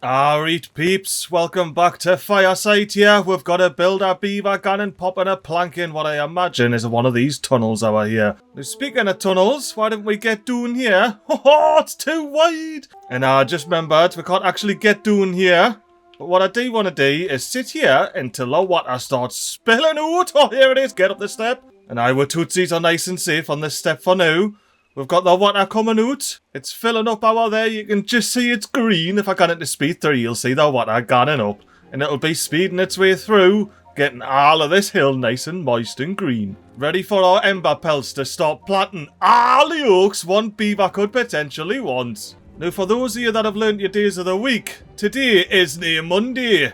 Alright peeps, welcome back to Fireside here. We've got to build our beaver gun and pop in a plank in what I imagine is one of these tunnels over here. Now speaking of tunnels, why don't we get down here? Oh, it's too wide! And I just remembered we can't actually get down here. But what I do want to do is sit here until the water starts spilling out. Oh, here it is, get up the step. And our tootsies are nice and safe on this step for now. We've got the water coming out. It's filling up over there. You can just see it's green. If I get into speed 3, you'll see the water going up. And it'll be speeding its way through, getting all of this hill nice and moist and green. Ready for our emberpelts to start planting all the oaks one beaver could potentially want. Now for those of you that have learnt your days of the week, today is Monday.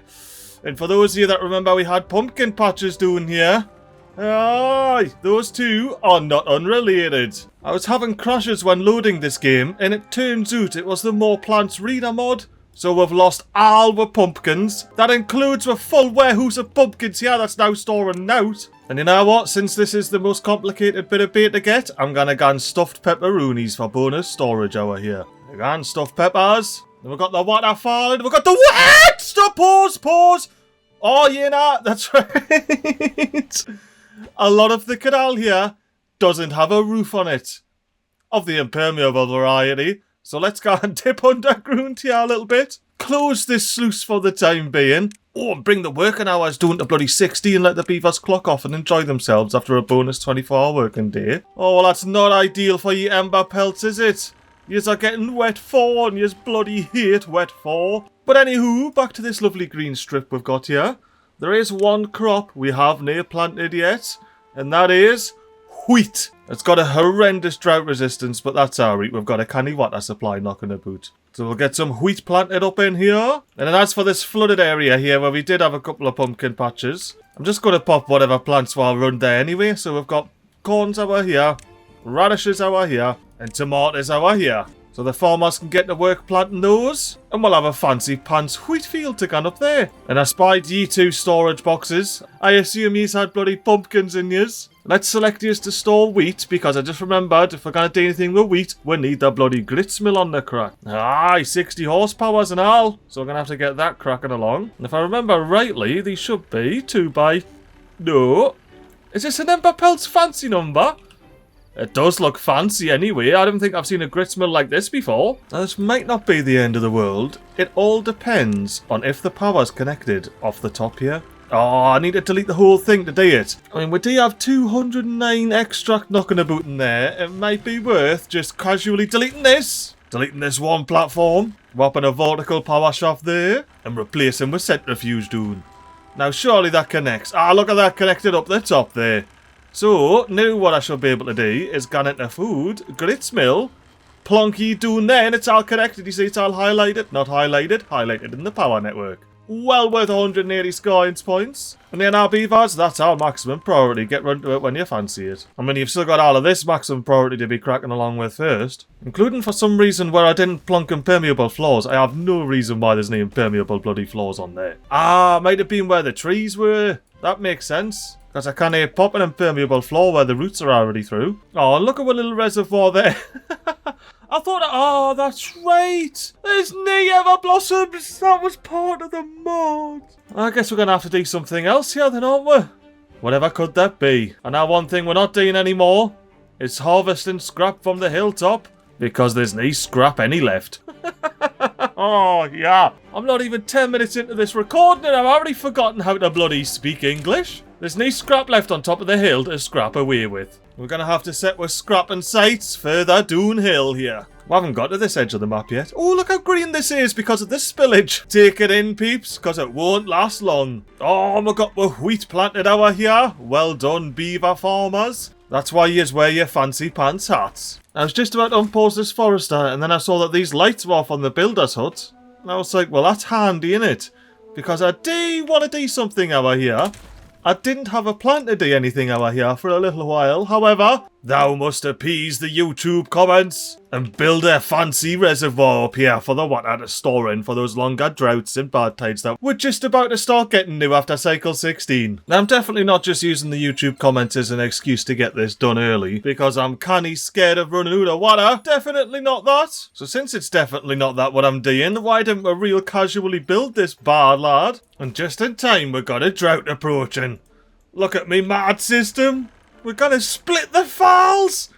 And for those of you that remember we had pumpkin patches down here, aye, those two are not unrelated. I was having crashes when loading this game, and it turns out it was the More Plants Reader mod. So we've lost all the pumpkins. That includes a full warehouse of pumpkins here that's now storing out. And you know what? Since this is the most complicated bit of bait to get, I'm gonna go and stuffed pepperoonies for bonus storage over here. Again, stuffed peppers. Then we've got the water falling. We've got the what? Stop, pause. Oh, yeah, nah, that's right. A lot of the canal here doesn't have a roof on it, of the impermeable variety, so let's go and dip underground here a little bit, close this sluice for the time being, and bring the working hours down to bloody 60 and let the beavers clock off and enjoy themselves after a bonus 24-hour working day. Oh, well, that's not ideal for you ember pelts, is it? Yous are getting wet for, and yous bloody hate wet for. But anywho, back to this lovely green strip we've got here. There is one crop we have near planted yet, and that is wheat. It's got a horrendous drought resistance, but that's alright. We've got a canny water supply knocking about. So we'll get some wheat planted up in here. And then as for this flooded area here, where we did have a couple of pumpkin patches, I'm just going to pop whatever plants were around there anyway. So we've got corns over here, radishes over here, and tomatoes over here. So the farmers can get to work planting those, and we'll have a fancy pants wheat field to gun up there. And I spied ye 2 storage boxes. I assume yous had bloody pumpkins in yous. Let's select yous to store wheat, because I just remembered if we're going to do anything with wheat, we need the bloody grits mill on the crack. Aye, 60 horsepowers and all. So we're going to have to get that cracking along. And if I remember rightly, these should be 2 by... No. Is this an emberpelts fancy number? It does look fancy anyway. I don't think I've seen a grits mill like this before. Now this might not be the end of the world. It all depends on if the power's connected off the top here. Oh, I need to delete the whole thing to do it. I mean, we do have 209 extract knocking about in there. It might be worth just casually deleting this. Deleting this one platform. Whopping a vertical power shaft there. And replacing with centrifuge doon. Now surely that connects. Ah, look at that connected up the top there. So, now what I should be able to do is go into food, grits mill, plonky down there, and it's all connected. You see it's all highlighted, not highlighted, highlighted in the power network. Well worth 180 science points. And then our beavers, that's our maximum priority. Get round to it when you fancy it. I mean, you've still got all of this maximum priority to be cracking along with first. Including for some reason where I didn't plonk impermeable floors. I have no reason why there's no impermeable bloody floors on there. Ah, might have been where the trees were. That makes sense. Because I can't pop an impermeable floor where the roots are already through. Oh, look at a little reservoir there. I thought, oh, that's right. There's knee ever blossoms. That was part of the mod. I guess we're going to have to do something else here then, aren't we? Whatever could that be? And now one thing we're not doing anymore is harvesting scrap from the hilltop. Because there's no scrap any left. Oh, yeah. I'm not even 10 minutes into this recording and I've already forgotten how to bloody speak English. There's no scrap left on top of the hill to scrap away with. We're going to have to set with scrapping sites further downhill here. We haven't got to this edge of the map yet. Oh, look how green this is because of this spillage. Take it in, peeps, because it won't last long. Oh, we've got the wheat planted over here. Well done, beaver farmers. That's why you wear your fancy pants hats. I was just about to unpause this forester and then I saw that these lights were off on the builder's hut. And I was like, well, that's handy, innit? Because I do want to do something over here. I didn't have a plan to do anything over here for a little while. However, Thou must appease the YouTube comments and build a fancy reservoir up here for the water to store in for those longer droughts and bad tides that we're just about to start getting new after cycle 16. Now, I'm definitely not just using the YouTube comments as an excuse to get this done early because I'm canny scared of running out of water. Definitely not that. So since it's definitely not that what I'm doing, why didn't we real casually build this bar, lad? And just in time, we got a drought approaching. Look at me mad system. We're gonna split the falls!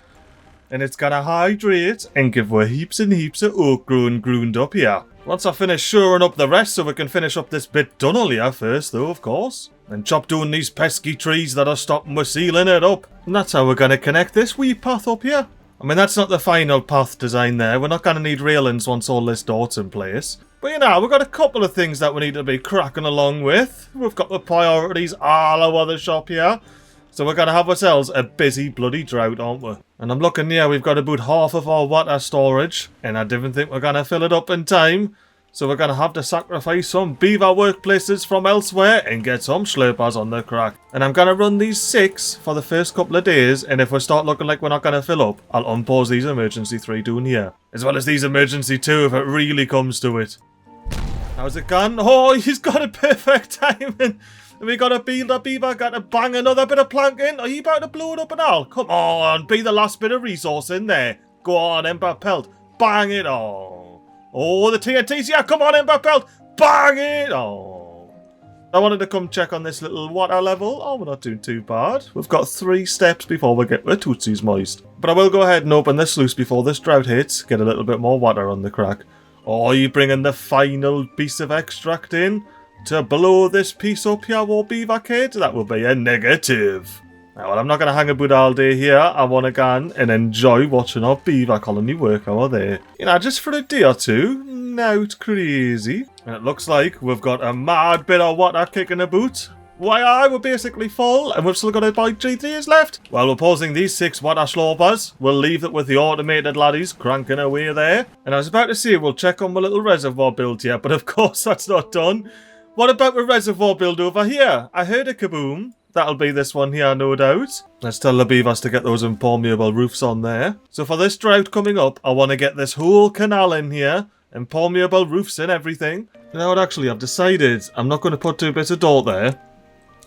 And it's gonna hydrate and give away heaps and heaps of oak growing up here. Once I finish shoring up the rest so we can finish up this bit tunnel here first though, of course. And chop down these pesky trees that are stopping us sealing it up. And that's how we're gonna connect this wee path up here. I mean, that's not the final path design there. We're not gonna need railings once all this dort's in place. But you know, we've got a couple of things that we need to be cracking along with. We've got the priorities all over the shop here. So we're going to have ourselves a busy bloody drought, aren't we? And I'm looking here, we've got about half of our water storage. And I didn't think we're going to fill it up in time. So we're going to have to sacrifice some beaver workplaces from elsewhere and get some slurpers on the crack. And I'm going to run these 6 for the first couple of days. And if we start looking like we're not going to fill up, I'll unpause these emergency 3 down here. As well as these emergency 2 if it really comes to it. How's it gone? Oh, he's got a perfect timing. We got a beaver, got to bang another bit of plank in. Are you about to blow it up and all? Come on, be the last bit of resource in there. Go on, Emberpelt. Bang it all. Oh, the TNT's here. Come on, Emberpelt. Bang it all. I wanted to come check on this little water level. Oh, we're not doing too bad. We've got 3 steps before we get the tootsies moist. But I will go ahead and open this sluice before this drought hits. Get a little bit more water on the crack. Oh, are you bringing the final piece of extract in? To blow this piece up here, war beaver kid? That will be a negative. Now, well, I'm not going to hang about all day here. I want to go and enjoy watching our beaver colony work over there. You know, just for a day or two. Not crazy. And it looks like we've got a mad bit of water kicking about. Why, we're basically full, and we've still got about 3 days left. While we're pausing these 6 water slopers, we'll leave it with the automated laddies cranking away there. And I was about to say we'll check on my little reservoir build here, but of course that's not done. What about the reservoir build over here? I heard a kaboom. That'll be this one here, no doubt. Let's tell the beavers to get those impermeable roofs on there. So for this drought coming up, I want to get this whole canal in here. Impermeable roofs and everything. You know what, actually, I've decided I'm not going to put 2 bits of dirt there.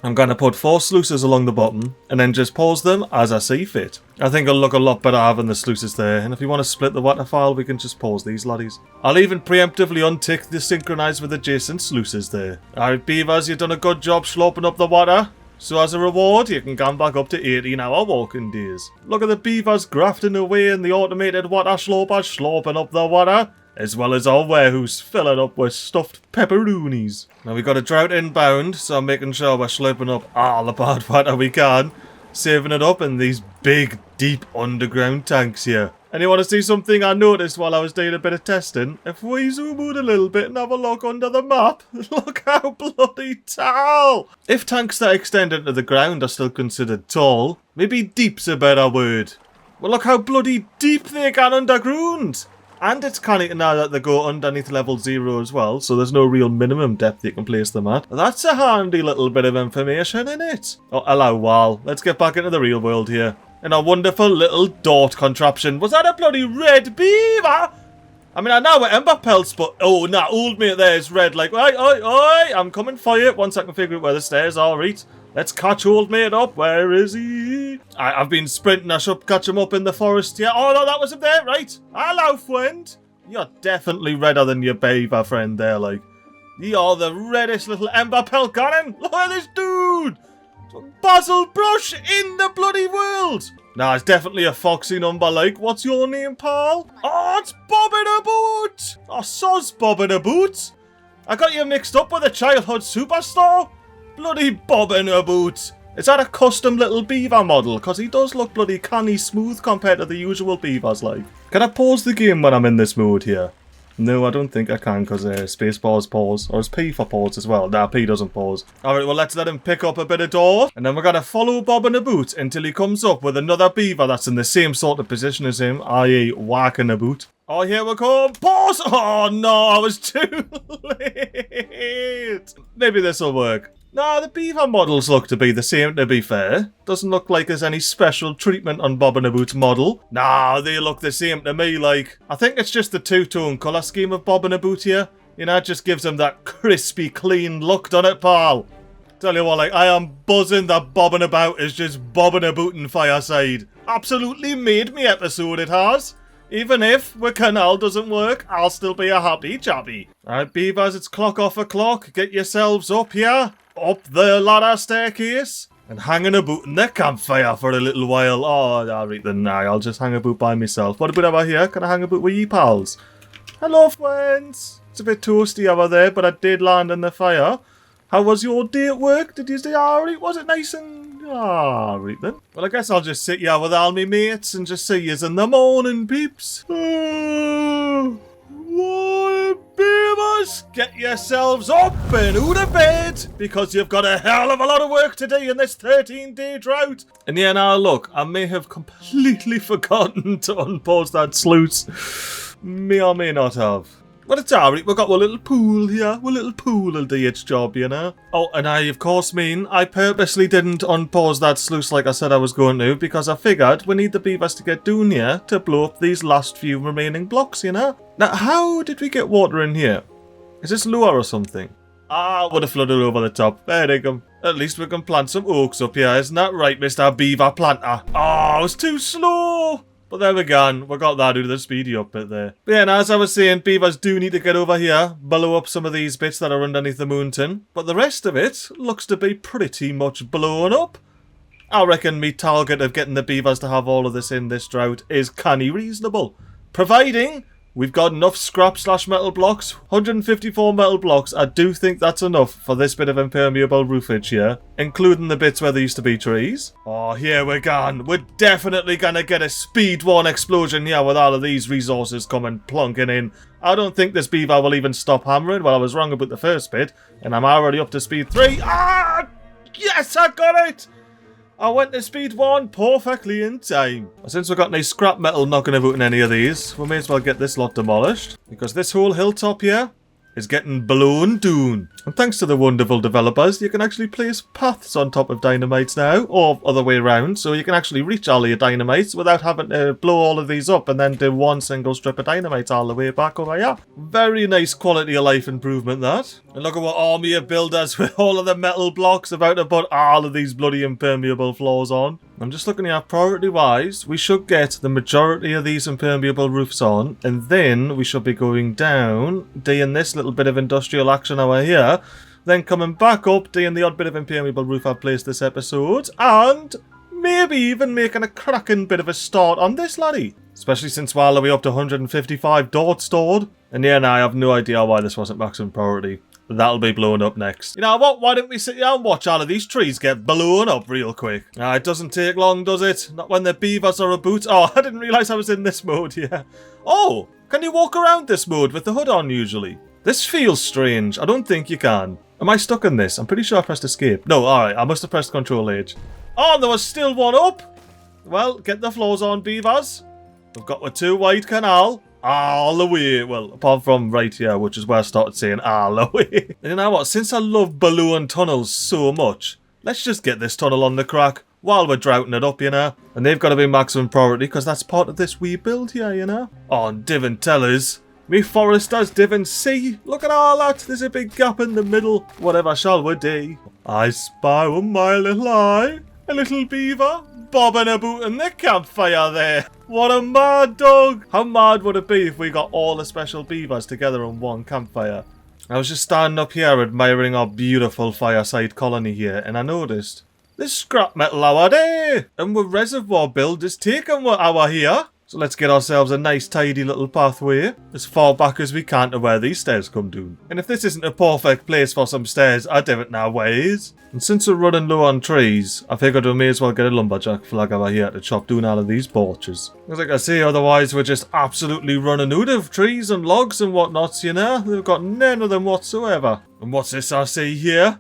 I'm going to put 4 sluices along the bottom and then just pause them as I see fit. I think it'll look a lot better having the sluices there, and if you want to split the water file, we can just pause these laddies. I'll even preemptively untick the synchronise with adjacent sluices there. Alright beavers, you've done a good job sloping up the water. So as a reward, you can come back up to 18-hour walking days. Look at the beavers grafting away in the automated water slopers sloping up the water. As well as our warehouse filling up with stuffed pepperoonies. Now we've got a drought inbound, so I'm making sure we're slurping up all the bad water we can. Saving it up in these big, deep underground tanks here. And you want to see something I noticed while I was doing a bit of testing? If we zoom out a little bit and have a look under the map, look how bloody tall! If tanks that extend into the ground are still considered tall, maybe deep's a better word. Well, look how bloody deep they get underground! And it's canny to know that they go underneath level 0 as well, so there's no real minimum depth you can place them at. That's a handy little bit of information, isn't it? Oh, hello, Wal. Let's get back into the real world here. And a wonderful little dart contraption. Was that a bloody red beaver? I mean, I know we're Emberpelts, but... Oh, nah, old mate there is red. Like, oi, oi, oi, I'm coming for you. Once I can figure out where the stairs are, right? Let's catch old mate up. Where is he? I've been sprinting. I should catch him up in the forest here. Oh, no, that was him there. Right. Hello, friend. You're definitely redder than your beaver friend there, like. You are the reddest little Emberpelt cannon. Look at this dude. Basil Brush in the bloody world. Nah, it's definitely a foxy number, like. What's your name, pal? Oh, it's Bobbin Aboot. Oh, soz Bobbin Aboot. I got you mixed up with a childhood superstar. Bloody Bobbin Aboot. Is that a custom little beaver model? Because he does look bloody canny smooth compared to the usual beavers, like. Can I pause the game when I'm in this mode here? No, I don't think I can, because spacebar's pause. Or is P for pause as well? Nah, P doesn't pause. Alright, well, let's let him pick up a bit of door. And then we're going to follow Bobbin Aboot until he comes up with another beaver that's in the same sort of position as him, i.e. whacking Aboot. Oh, here we come. Pause! Oh, no, I was too late. Maybe this will work. Nah, the beaver models look to be the same, to be fair. Doesn't look like there's any special treatment on Bob and Aboot's model. Nah, they look the same to me, like. I think it's just the two-tone colour scheme of Bob and Aboot here. You know, it just gives them that crispy, clean look, doesn't it, pal? Tell you what, like, I am buzzing that Bob and About is just Bob and Aboot in Fireside. Absolutely made me episode, it has. Even if the canal doesn't work, I'll still be a happy chappy. Alright, beavers, it's clock off o'clock. Get yourselves up here. Up the ladder staircase. And hanging about in the campfire for a little while. Oh, alright then, nah, I'll just hang about by myself. What about over here? Can I hang about with ye pals? Hello, friends. It's a bit toasty over there, but I did land in the fire. How was your day at work? Did you stay alright? Was it nice and... alright then. Well, I guess I'll just sit here with all my mates and just see yous in the morning, peeps. What, beavers? Get yourselves up and out of bed, because you've got a hell of a lot of work to do in this 13-day drought. And yeah, now look, I may have completely forgotten to unpause that sluice. May or may not have. But it's alright, we've got one little pool here. One little pool will do its job, you know. Oh, and I, of course, mean I purposely didn't unpause that sluice like I said I was going to, because I figured we need the beavers to get down here to blow up these last few remaining blocks, you know. Now, how did we get water in here? Is this lure or something? Ah, would have flooded over the top. There they come. At least we can plant some oaks up here, isn't that right, Mr. Beaver Planter? Oh, I was too slow. But there we go, we got that due to the speedy up bit there. But yeah, and as I was saying, beavers do need to get over here, blow up some of these bits that are underneath the mountain. But the rest of it looks to be pretty much blown up. I reckon me target of getting the beavers to have all of this in this drought is canny reasonable. Providing we've got enough scrap/metal blocks, 154 metal blocks. I do think that's enough for this bit of impermeable roofage here, including the bits where there used to be trees. Oh, here we're gone. We're definitely gonna get a speed 1 explosion here with all of these resources coming plunking in. I don't think this beaver will even stop hammering. Well, I was wrong about the first bit, and I'm already up to speed 3. Ah! Yes, I got it! I went to speed 1 perfectly in time. Since we've got any scrap metal knocking about in any of these, we may as well get this lot demolished. Because this whole hilltop here is getting blown down. And thanks to the wonderful developers, you can actually place paths on top of dynamites now, or other way around, so you can actually reach all of your dynamites without having to blow all of these up and then do one single strip of dynamite all the way back over here. Very nice quality of life improvement, that. And look at what army of builders with all of the metal blocks about to put all of these bloody impermeable floors on. I'm just looking here, priority-wise, we should get the majority of these impermeable roofs on, and then we should be going down, doing this little bit of industrial action over here, then coming back up, doing the odd bit of impermeable roof I've placed this episode, and maybe even making a cracking bit of a start on this, laddie. Especially since we're all the way up to 155 dots stored. And yeah, now I have no idea why this wasn't maximum priority. That'll be blown up next. You know what? Why don't we sit here and watch all of these trees get blown up real quick? It doesn't take long, does it? Not when the beavers are about. Oh, I didn't realise I was in this mode here. Oh, can you walk around this mode with the hood on usually? This feels strange. I don't think you can. Am I stuck in this? I'm pretty sure I pressed escape. No, alright. I must have pressed Control H. Oh, there was still one up. Well, get the floors on, beavers. We've got a 2-wide canal. All the way. Well, apart from right here, which is where I started saying all the way. And you know what? Since I love balloon tunnels so much, let's just get this tunnel on the crack while we're droughting it up, you know. And they've got to be maximum priority because that's part of this wee build here, you know. Oh, and Divin, tell us. Me foresters, Divin, see? Look at all that. There's a big gap in the middle. Whatever shall we do? I spy with my little eye a little beaver bobbing about in the campfire there. What a mad dog. How mad would it be if we got all the special beavers together on one campfire? I was just standing up here admiring our beautiful fireside colony here, and I noticed there's scrap metal over there, and the reservoir build is taken our here. So let's get ourselves a nice tidy little pathway as far back as we can to where these stairs come down. And if this isn't a perfect place for some stairs, I don't know where it is. And since we're running low on trees, I figured we may as well get a lumberjack flag over here to chop down all of these porches. As like I say, otherwise we're just absolutely running out of trees and logs and whatnots, you know. They've got none of them whatsoever. And what's this I see here?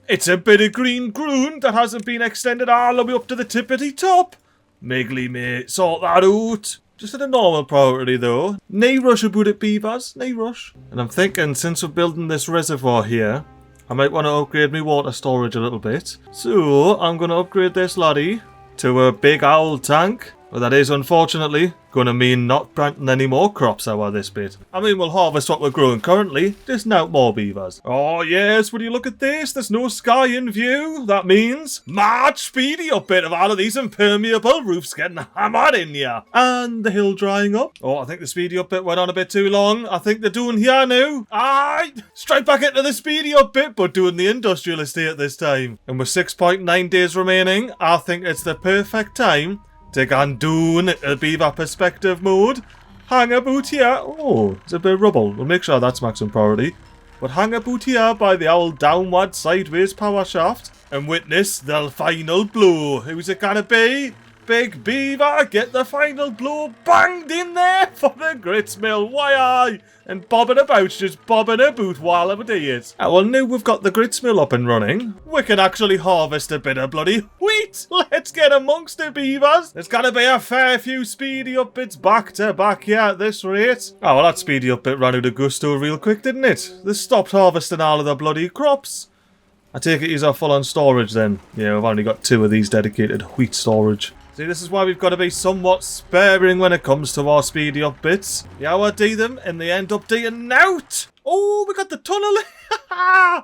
It's a bit of green ground that hasn't been extended all the way up to the tippity top. MiGly, mate, sort that out. Just at a normal priority though. Nae rush about it, beavers, nae rush. And I'm thinking, since we're building this reservoir here, I might want to upgrade my water storage a little bit. So, I'm going to upgrade this laddie to a big owl tank. But that is, unfortunately, going to mean not planting any more crops out this bit. I mean, we'll harvest what we're growing currently, just now more beavers. Oh yes, would you look at this? There's no sky in view. That means much speedy up bit of all of these impermeable roofs getting hammered in here. And the hill drying up. Oh, I think the speedy up bit went on a bit too long. I think they're doing here now. Aye, straight back into the speedy up bit, but doing the industrial estate this time. And with 6.9 days remaining, I think it's the perfect time to go and do a beaver perspective mode. Hang about here. Oh, it's a bit of rubble. We'll make sure that's maximum priority. But hang about here by the old downward sideways power shaft and witness the final blow. Who's it gonna be? Big Beaver, get the final blow banged in there for the grits mill. Why aye? And bobbing about, just bobbing about while I'm doing it. Well, now we've got the grits mill up and running, we can actually harvest a bit of bloody wheat. Let's get amongst the beavers. There's gotta be a fair few speedy up bits back to back here at this rate. Oh, well, that speedy up bit ran out of gusto real quick, didn't it? They stopped harvesting all of the bloody crops. I take it these are full on storage then. Yeah, we've only got 2 of these dedicated wheat storage. See, this is why we've got to be somewhat sparing when it comes to our speedy up bits. You outdo them and they end up doing out. Oh, we got the tunnel.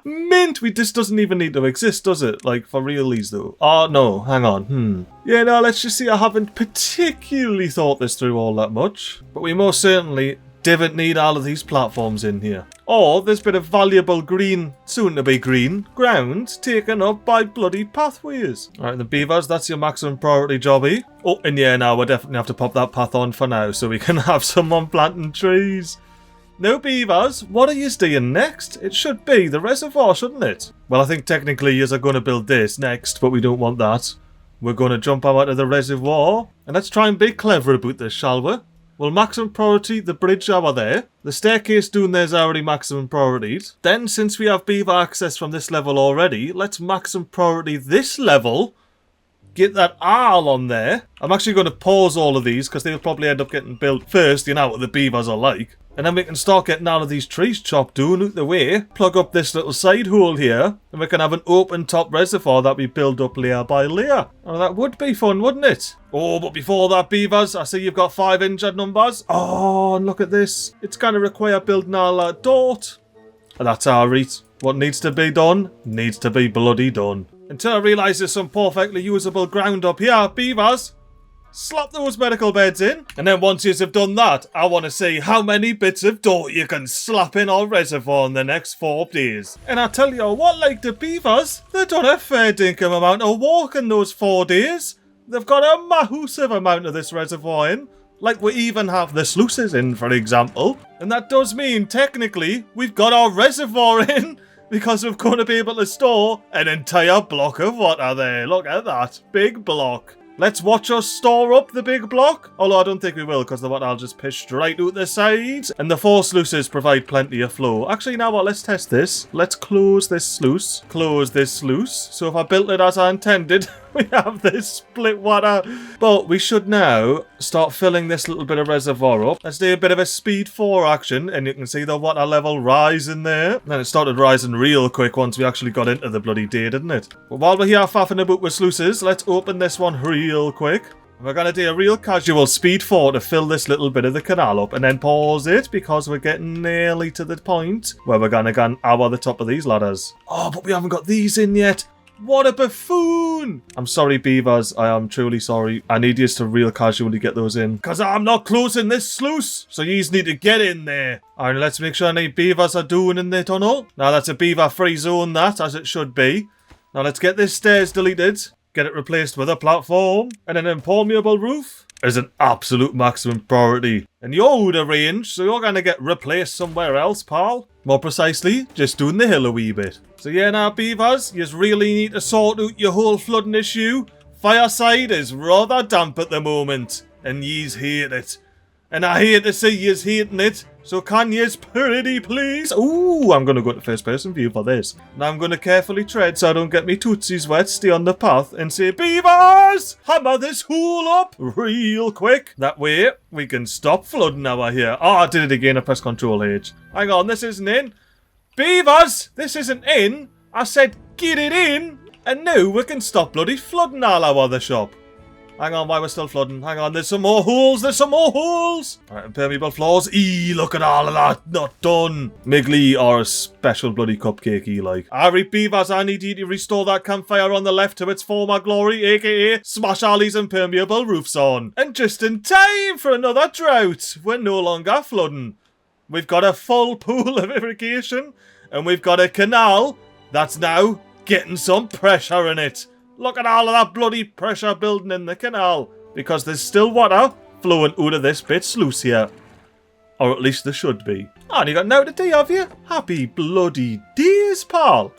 Mint. This doesn't even need to exist, does it? Like, for realies though. Oh, no. Hang on. Yeah, no, let's just see. I haven't particularly thought this through all that much. But we most certainly didn't need all of these platforms in here. Or there's been a valuable green, soon-to-be green, ground taken up by bloody pathways. Alright, the beavers, that's your maximum priority jobby. Oh, and yeah, now we'll definitely have to pop that path on for now so we can have someone planting trees. No beavers, what are you doing next? It should be the reservoir, shouldn't it? Well, I think technically you are going to build this next, but we don't want that. We're going to jump out of the reservoir. And let's try and be clever about this, shall we? Well, maximum priority, the bridge over there. The staircase down there is already maximum priorities. Then, since we have beaver access from this level already, let's maximum priority this level. Get that owl on there. I'm actually going to pause all of these because they'll probably end up getting built first, you know what the beavers are like. And then we can start getting all of these trees chopped down out the way. Plug up this little side hole here. And we can have an open top reservoir that we build up layer by layer. Oh, that would be fun, wouldn't it? Oh, but before that, beavers, I see you've got 5 injured numbers. Oh, and look at this. It's going to require building all that dirt. And that's alright. What needs to be done, needs to be bloody done. Until I realise there's some perfectly usable ground up here, beavers. Slap those medical beds in. And then once you have done that, I want to see how many bits of dirt you can slap in our reservoir in the next 4 days. And I tell you what, like the beavers, they've done a fair dinkum amount of work in those 4 days. They've got a massive amount of this reservoir in. Like we even have the sluices in, for example. And that does mean, technically, we've got our reservoir in. Because we're going to be able to store an entire block of water there. Look at that. Big block. Let's watch us store up the big block. Although I don't think we will, because the water will just piss straight out the sides. And the 4 sluices provide plenty of flow. Actually, you know what? Let's test this. Let's close this sluice. Close this sluice. So if I built it as I intended, we have this split water. But we should now start filling this little bit of reservoir up. Let's do a bit of a speed 4 action. And you can see the water level rising there. And then it started rising real quick once we actually got into the bloody day, didn't it? But while we're here faffing about with sluices, let's open this one real quick. We're going to do a real casual speed 4 to fill this little bit of the canal up and then pause it because we're getting nearly to the point where we're going to go over the top of these ladders. Oh, but we haven't got these in yet. What a buffoon! I'm sorry, beavers. I am truly sorry. I need you to real casually get those in. Because I'm not closing this sluice. So you need to get in there. Alright, let's make sure any beavers are doing in the tunnel. Now that's a beaver-free zone, that, as it should be. Now let's get this stairs deleted. Get it replaced with a platform. And an impermeable roof is an absolute maximum priority. And you're out of range, so you're going to get replaced somewhere else, pal. More precisely, just doing the hill a wee bit. So yeah, now beavers, you really need to sort out your whole flooding issue. Fireside is rather damp at the moment, and yous hate it. And I hate to see yous hating it, so can yous pretty please? Ooh, I'm going to go to first person view for this. Now I'm going to carefully tread so I don't get me tootsies wet, stay on the path, and say, beavers, hammer this hole up real quick. That way, we can stop flooding over here. Oh, I did it again, I pressed Control H. Hang on, this isn't in. Beavers, this isn't in. I said get it in, and now we can stop bloody flooding all our other shop. Hang on, why we're still flooding? Hang on, there's some more holes, there's some more holes! Alright, impermeable floors. Look at all of that, not done. MiGly are a special bloody cupcake, like. Alright, Beavers, I need you to restore that campfire on the left to its former glory, aka smash all these impermeable roofs on. And just in time for another drought. We're no longer flooding. We've got a full pool of irrigation, and we've got a canal that's now getting some pressure in it. Look at all of that bloody pressure building in the canal. Because there's still water flowing out of this bit sluice here. Or at least there should be. Oh, and you got now today, have you? Happy bloody days, pal.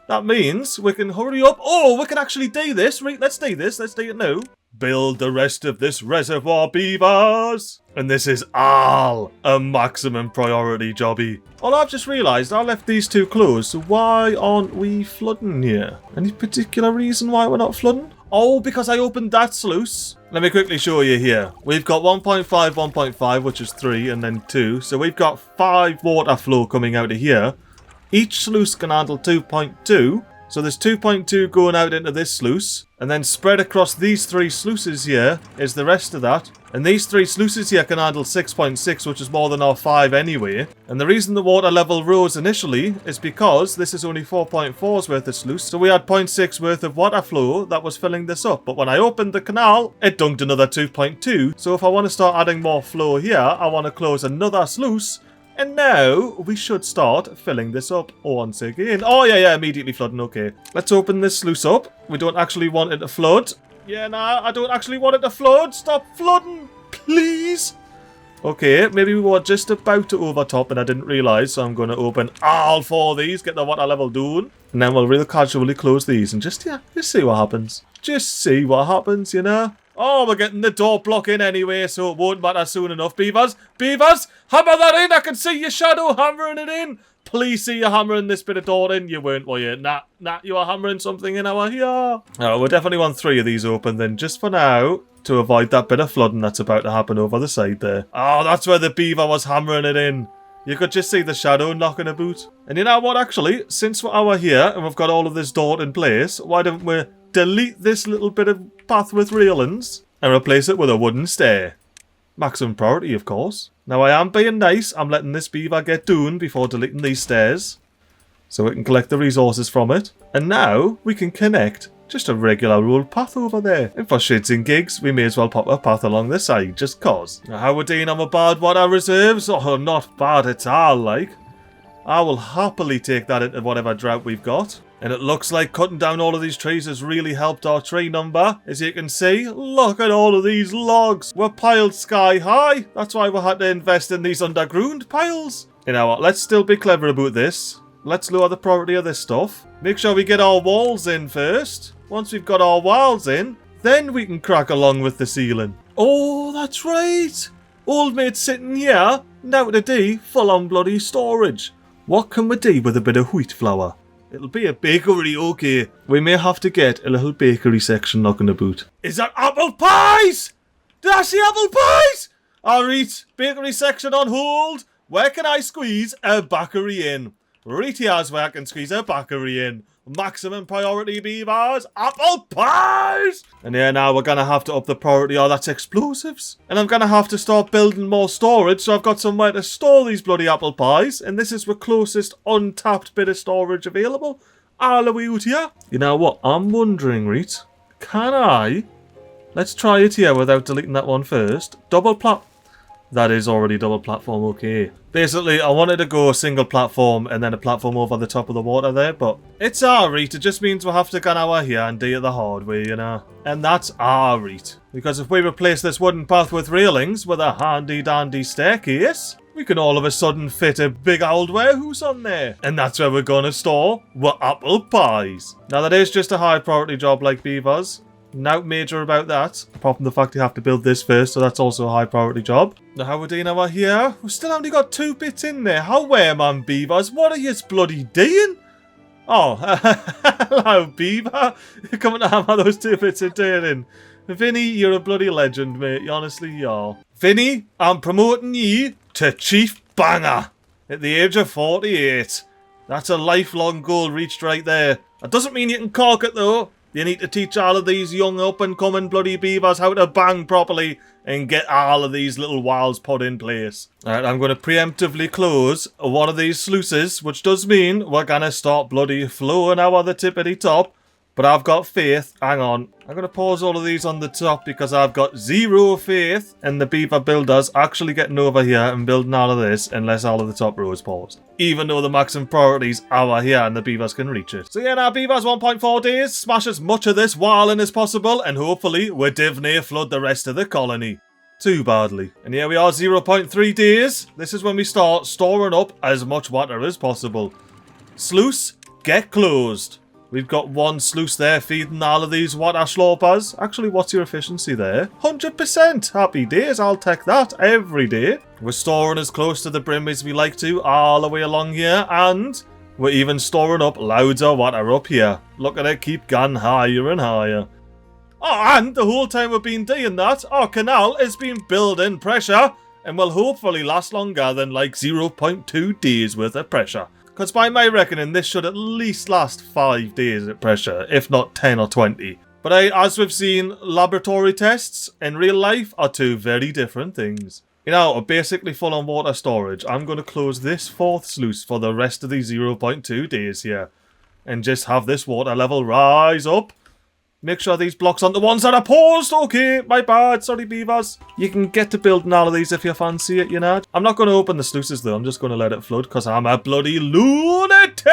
That means we can hurry up. Oh, we can actually do this. Right, let's do this. Let's do it now. Build the rest of this reservoir, Beavers. And this is all a maximum priority jobby. Well, I've just realised I left these two closed, so why aren't we flooding here? Any particular reason why we're not flooding? Oh, because I opened that sluice. Let me quickly show you here. We've got 1.5, 1.5, which is 3, and then 2. So we've got 5 water flow coming out of here. Each sluice can handle 2.2. So there's 2.2 going out into this sluice, and then spread across these 3 sluices here is the rest of that. And these 3 sluices here can handle 6.6, which is more than our 5 anyway. And the reason the water level rose initially is because this is only 4.4's worth of sluice, so we had 0.6 worth of water flow that was filling this up. But when I opened the canal, it dunked another 2.2, so if I want to start adding more flow here, I want to close another sluice. And now we should start filling this up once again. Oh, yeah, immediately flooding. Okay. Let's open this sluice up. We don't actually want it to flood. Yeah, nah, I don't actually want it to flood. Stop flooding, please. Okay, maybe we were just about to overtop and I didn't realise. So I'm going to open all 4 of these, get the water level down. And then we'll real casually close these and just see what happens. Just see what happens, you know. Oh, we're getting the door block in anyway, so it won't matter soon enough. Beavers, Beavers, hammer that in. I can see your shadow hammering it in. Please see you hammering this bit of door in. You weren't, were you? Nah, you are hammering something in our here. Oh, we definitely want 3 of these open then, just for now, to avoid that bit of flooding that's about to happen over the side there. Oh, that's where the beaver was hammering it in. You could just see the shadow knocking about. And you know what, actually, since we're here and we've got all of this door in place, why don't we delete this little bit of path with railings and replace it with a wooden stair? Maximum priority, of course. Now, I am being nice. I'm letting this beaver get done before deleting these stairs, so we can collect the resources from it. And now we can connect just a regular old path over there. And for shits and gigs, we may as well pop a path along the side, just cause. Now, how we're doing on my bad water reserves? Oh, not bad at all, like. I will happily take that into whatever drought we've got. And it looks like cutting down all of these trees has really helped our tree number. As you can see, look at all of these logs. We're piled sky high. That's why we had to invest in these underground piles. You know what, let's still be clever about this. Let's lower the priority of this stuff. Make sure we get our walls in first. Once we've got our walls in, then we can crack along with the ceiling. Oh, that's right. Old mate's sitting here. Now today, full on bloody storage. What can we do with a bit of wheat flour? It'll be a bakery, okay. We may have to get a little bakery section knocking about. Is that apple pies? Did I see apple pies? Alright, bakery section on hold. Where can I squeeze a bakery in? Right here's where I can squeeze a bakery in. Maximum priority, Beavers. Apple pies! And yeah, now we're going to have to up the priority. Oh, that's explosives. And I'm going to have to start building more storage, so I've got somewhere to store these bloody apple pies. And this is the closest untapped bit of storage available. All the way out here. You know what? I'm wondering, Reet, can I? Let's try it here without deleting that one first. Double plat. That is already double platform, okay. Basically, I wanted to go a single platform and then a platform over the top of the water there, but it's alright. It just means we'll have to go over here and do it the hard way, you know. And that's alright. Because if we replace this wooden path with railings with a handy-dandy staircase, we can all of a sudden fit a big old warehouse on there. And that's where we're going to store our apple pies. Now, that is just a high priority job like Beavers. Not major about that, apart from the fact you have to build this first, so that's also a high priority job. Now, how we're doing over here? We've still only got 2 bits in there. How were, man, Beavers? What are you bloody doing? Oh, hello, Beaver. You're coming to hammer those 2 bits in there. Vinny, you're a bloody legend, mate. You honestly are. Vinny, I'm promoting you to Chief Banger at the age of 48. That's a lifelong goal reached right there. That doesn't mean you can cork it though. You need to teach all of these young up-and-coming bloody beavers how to bang properly and get all of these little walls put in place. Alright, I'm going to preemptively close one of these sluices, which does mean we're going to start bloody flowing out of the tippity top. But I've got faith. Hang on. I'm going to pause all of these on the top because I've got zero faith in the beaver builders actually getting over here and building all of this unless all of the top row is paused. Even though the maximum priorities are here and the beavers can reach it. So yeah, now beavers 1.4 days. Smash as much of this walling as possible and hopefully we divnay flood the rest of the colony. Too badly. And here we are, 0.3 days. This is when we start storing up as much water as possible. Sluice, get closed. We've got one sluice there feeding all of these water slopers. Actually, what's your efficiency there? 100%! Happy days, I'll take that every day. We're storing as close to the brim as we like to all the way along here. And we're even storing up loads of water up here. Look at it, keep going higher and higher. Oh, and the whole time we've been doing that, our canal has been building pressure. And will hopefully last longer than like 0.2 days worth of pressure. Because by my reckoning, this should at least last 5 days at pressure, if not 10 or 20. But as we've seen, laboratory tests in real life are two very different things. You know, basically full on water storage. I'm going to close this fourth sluice for the rest of the 0.2 days here. And just have this water level rise up. Make sure these blocks aren't the ones that are paused. Okay, my bad. Sorry, beavers. You can get to building all of these if you fancy it, you know. I'm not going to open the sluices, though. I'm just going to let it flood because I'm a bloody lunatic.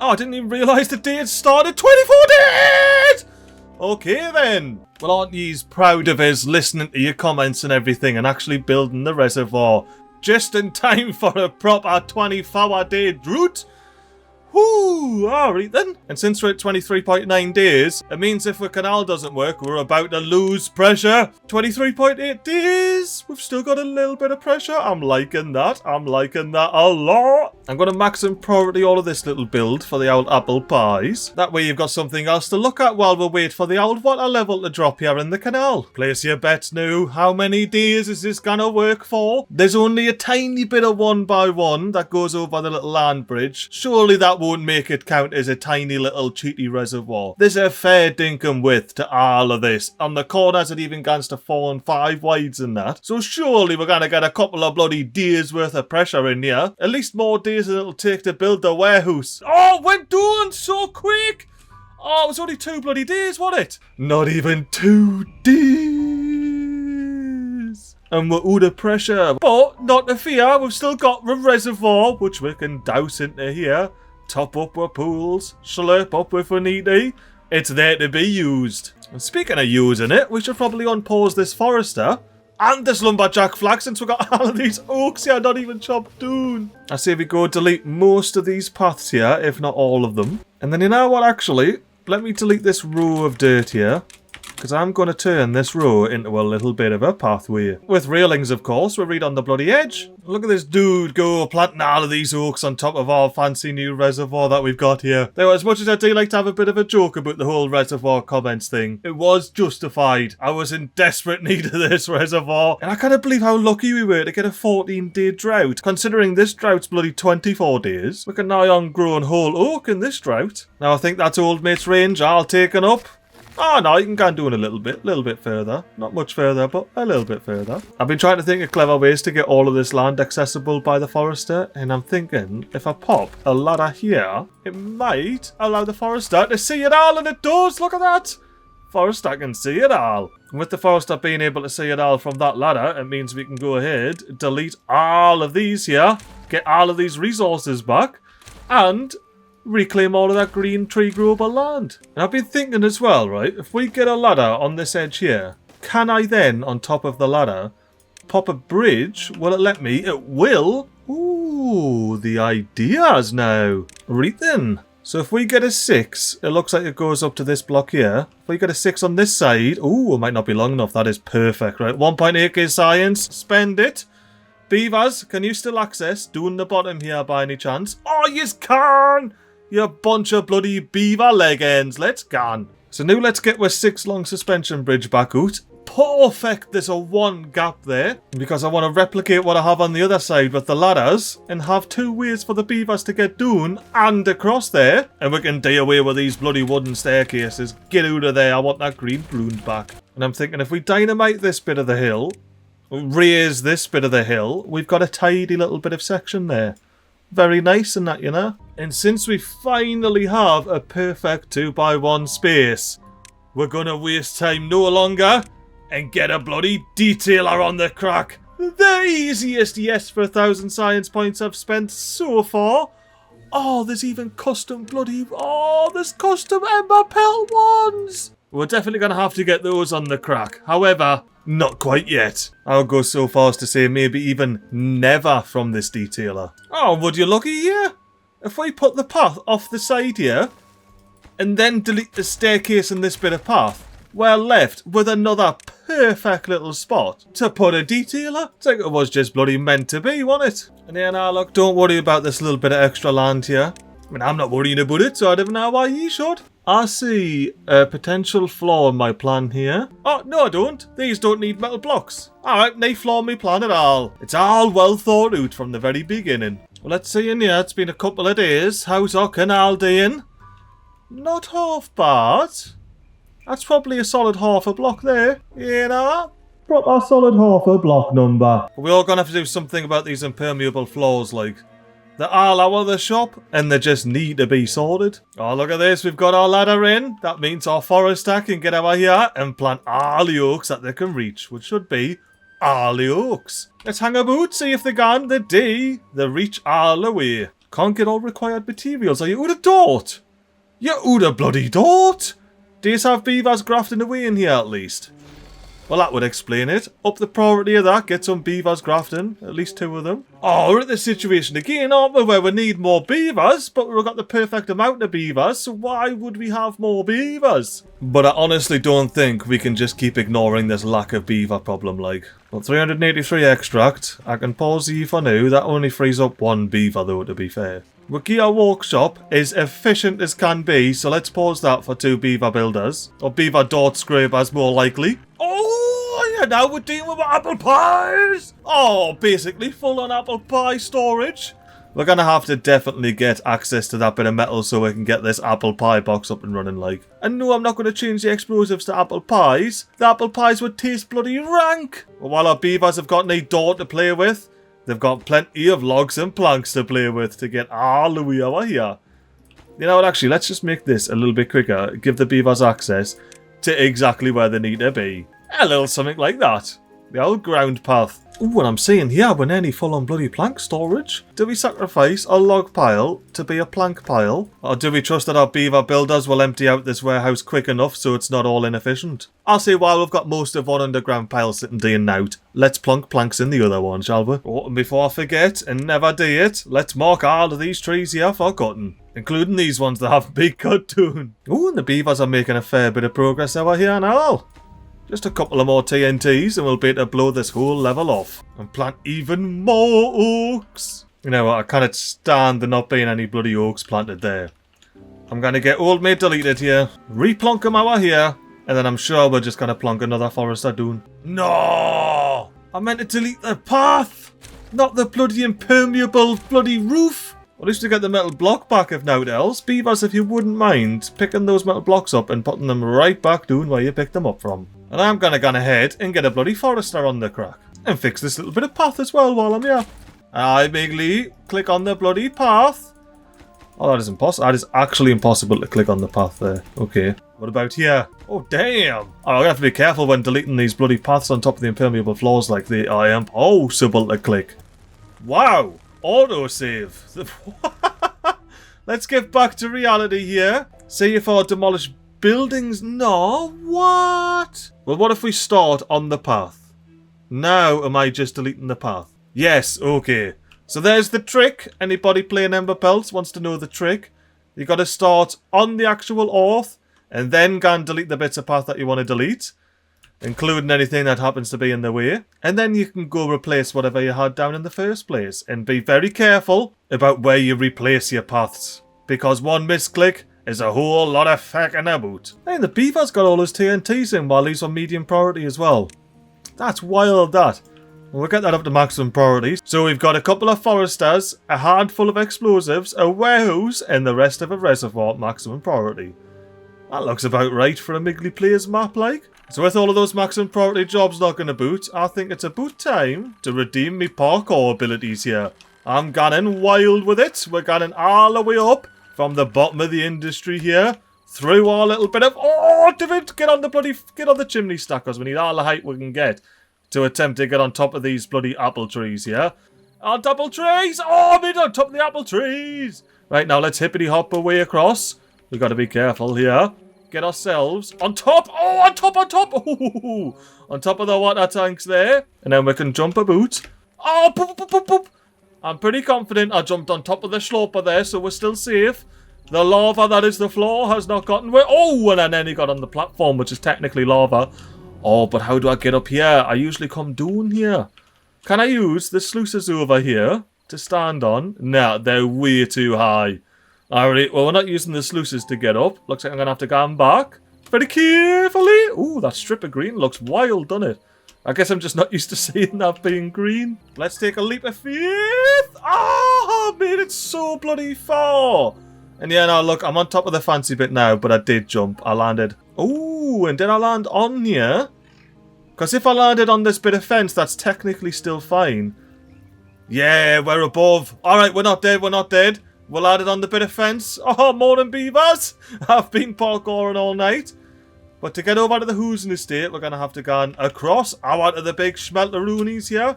Oh, I didn't even realise the day had started. 24 days! Okay, then. Well, aren't yous proud of us listening to your comments and everything and actually building the reservoir just in time for a proper 24-day drought? Whoo, alright then. And since we're at 23.9 days, it means if the canal doesn't work, we're about to lose pressure. 23.8 days. We've still got a little bit of pressure. I'm liking that. I'm liking that a lot. I'm going to maximum priority all of this little build for the old apple pies. That way you've got something else to look at while we wait for the old water level to drop here in the canal. Place your bets now. How many days is this going to work for? There's only a tiny bit of 1x1 that goes over the little land bridge. Surely that won't make it count as a tiny little cheaty reservoir. There's a fair dinkum width to all of this. On the corners it even goes to 4 and 5 wides and that. So surely we're going to get a couple of bloody days worth of pressure in here. At least more days than it'll take to build the warehouse. Oh, we're doing so quick! Oh, it was only 2 bloody days, wasn't it? Not even 2 days! And we're out of pressure. But, not to fear, we've still got the reservoir, which we can douse into here. Top up with pools, slurp up if we need to. It's there to be used. And speaking of using it, we should probably unpause this forester and this lumberjack flag since we've got all of these oaks here not even chopped down. I say we go delete most of these paths here, if not all of them. And then you know what, actually, let me delete this row of dirt here. Because I'm going to turn this row into a little bit of a pathway. With railings, of course, we're right on the bloody edge. Look at this dude go planting all of these oaks on top of our fancy new reservoir that we've got here. Now, as much as I do like to have a bit of a joke about the whole reservoir comments thing, it was justified. I was in desperate need of this reservoir. And I can't believe how lucky we were to get a 14-day drought. Considering this drought's bloody 24 days. We can nigh on growing whole oak in this drought. Now, I think that's old mate's range all taken up. Oh no, you can go and do it a little bit further. Not much further, but a little bit further. I've been trying to think of clever ways to get all of this land accessible by the forester, and I'm thinking if I pop a ladder here, it might allow the forester to see it all, and it does, look at that! Forester can see it all. And with the forester being able to see it all from that ladder, it means we can go ahead, delete all of these here, get all of these resources back, and reclaim all of that green tree growable land. And I've been thinking as well, right, if we get a ladder on this edge here, can I then, on top of the ladder, pop a bridge? Will it let me? It will. Ooh, the ideas now. Right then. So if we get a 6, it looks like it goes up to this block here. If we get a 6 on this side, ooh, it might not be long enough. That is perfect, right? 1.8k science, spend it. Beavers, can you still access down the bottom here by any chance? Oh, yes, can! You bunch of bloody beaver leg ends. Let's go. So now let's get our 6 long suspension bridge back out. Put perfect there's a one gap there, because I want to replicate what I have on the other side with the ladders and have 2 ways for the beavers to get down and across there, and we can do away with these bloody wooden staircases. Get out of there, I want that green broom back. And I'm thinking if we dynamite this bit of the hill, raise this bit of the hill, we've got a tidy little bit of section there. Very nice and that, you know. And since we finally have a perfect 2x1 space, we're gonna waste time no longer and get a bloody detailer on the crack. The easiest yes for 1,000 science points I've spent so far. Oh, there's even custom bloody... Oh, there's custom Emberpelt ones. We're definitely gonna have to get those on the crack. However, not quite yet. I'll go so far as to say maybe even never from this detailer. Oh, would you looky here? If we put the path off the side here, and then delete the staircase in this bit of path, we're left with another perfect little spot to put a detailer. It's like it was just bloody meant to be, wasn't it? And here now, look, don't worry about this little bit of extra land here. I mean, I'm not worrying about it, so I don't know why you should. I see a potential flaw in my plan here. Oh, no I don't. These don't need metal blocks. Alright, no flaw in my plan at all. It's all well thought out from the very beginning. Well, let's see in here. It's been a couple of days. How's our canal doing? Not half bad. That's probably a solid half a block there. You know? Proper solid half a block number. We're all gonna have to do something about these impermeable floors, like. They're all out of the shop, and they just need to be sorted. Oh, look at this. We've got our ladder in. That means our forester can get over here and plant all the oaks that they can reach, which should be all the oaks. Let's hang about, see if they can. They do. They reach all the way. Can't get all required materials. Are you out of dort? You're out of bloody dort. Do you have beavers grafting away in here at least? Well, that would explain it. Up the priority of that, get some beavers grafting. At least 2 of them. Oh, we're at the situation again, aren't we? Where we need more beavers, but we've got the perfect amount of beavers, so why would we have more beavers? But I honestly don't think we can just keep ignoring this lack of beaver problem, like. Well, 383 extract. I can pause you for now. That only frees up 1 beaver, though, to be fair. Wikia Workshop is efficient as can be, so let's pause that for 2 beaver builders. Or beaver dart scrapers, more likely. Oh, yeah, now we're dealing with apple pies! Oh, basically full on apple pie storage. We're gonna have to definitely get access to that bit of metal so we can get this apple pie box up and running, like. And no, I'm not going to change the explosives to apple pies. The apple pies would taste bloody rank. Well, while our beavers have got no door to play with, they've got plenty of logs and planks to play with to get all the way over here. You know what, actually, let's just make this a little bit quicker. Give the beavers access to exactly where they need to be. A little something like that. The old ground path. Ooh, what I'm seeing here, we're nearly full on bloody plank storage. Do we sacrifice a log pile to be a plank pile? Or do we trust that our beaver builders will empty out this warehouse quick enough so it's not all inefficient? I'll say while we've got most of one underground pile sitting doing out, let's plunk planks in the other one, shall we? Oh, and before I forget, and never do it, let's mark all of these trees here for cutting. Including these ones that haven't been cut down. Ooh, and the beavers are making a fair bit of progress over here now. Just a couple of more TNTs and we'll be able to blow this whole level off. And plant even more oaks. You know what, I can't stand there not being any bloody oaks planted there. I'm going to get old mate deleted here. Replonk them over here. And then I'm sure we're just going to plonk another forester down. No! I meant to delete the path! Not the bloody impermeable bloody roof! At least to get the metal block back if nothing else. Beavers, if you wouldn't mind picking those metal blocks up and putting them right back down where you picked them up from. And I'm gonna go ahead and get a bloody forester on the crack. And fix this little bit of path as well while I'm here. Aye, MiGly, click on the bloody path. Oh, that is impossible. That is actually impossible to click on the path there. Okay. What about here? Oh, damn. Oh, I'm gonna have to be careful when deleting these bloody paths on top of the impermeable floors like they are impossible to click. Wow. Autosave. Let's get back to reality here. See if our demolished buildings... No, what? Well, what if we start on the path? Now, am I just deleting the path? Yes, okay. So there's the trick. Anybody playing Emberpelts wants to know the trick. You got to start on the actual earth and then go and delete the bits of path that you want to delete, including anything that happens to be in the way. And then you can go replace whatever you had down in the first place. And be very careful about where you replace your paths, because one misclick is a whole lot of fucking aboot. Hey, the beaver's got all his TNTs in while he's on medium priority as well. That's wild, that. We'll get that up to maximum priority. So we've got a couple of foresters, a handful of explosives, a warehouse, and the rest of a reservoir at maximum priority. That looks about right for a MiGly player's map, like. So with all of those maximum priority jobs knocking about, I think it's about time to redeem me parkour abilities here. I'm going wild with it. We're going all the way up from the bottom of the industry here, through our little bit of... Oh, David, get on the chimney stackers. We need all the height we can get to attempt to get on top of these bloody apple trees here. On apple trees! Oh, I'm on top of the apple trees! Right, now let's hippity hop our way across. We've got to be careful here. Get ourselves on top. Oh, on top, on top. Ooh, on top of the water tanks there. And then we can jump about. Oh, boop, boop, boop, boop. I'm pretty confident I jumped on top of the sloper there, so we're still safe. The lava that is the floor has not gotten away. Oh, and then he got on the platform, which is technically lava. Oh, but how do I get up here? I usually come down here. Can I use the sluices over here to stand on? No, they're way too high. Alright, well, we're not using the sluices to get up. Looks like I'm going to have to go back very carefully. Ooh, that strip of green looks wild, doesn't it? I guess I'm just not used to seeing that being green. Let's take a leap of faith. Oh, I made it so bloody far. And yeah, now look, I'm on top of the fancy bit now, but I did jump. I landed. Ooh, and did I land on here? Because if I landed on this bit of fence, that's technically still fine. Yeah, we're above. Alright, we're not dead, we're not dead. We landed on the bit of fence. Oh, morning beavers. I've been parkouring all night. But to get over to the Housing Estate, we're going to have to go across out of the big schmelteroonies here.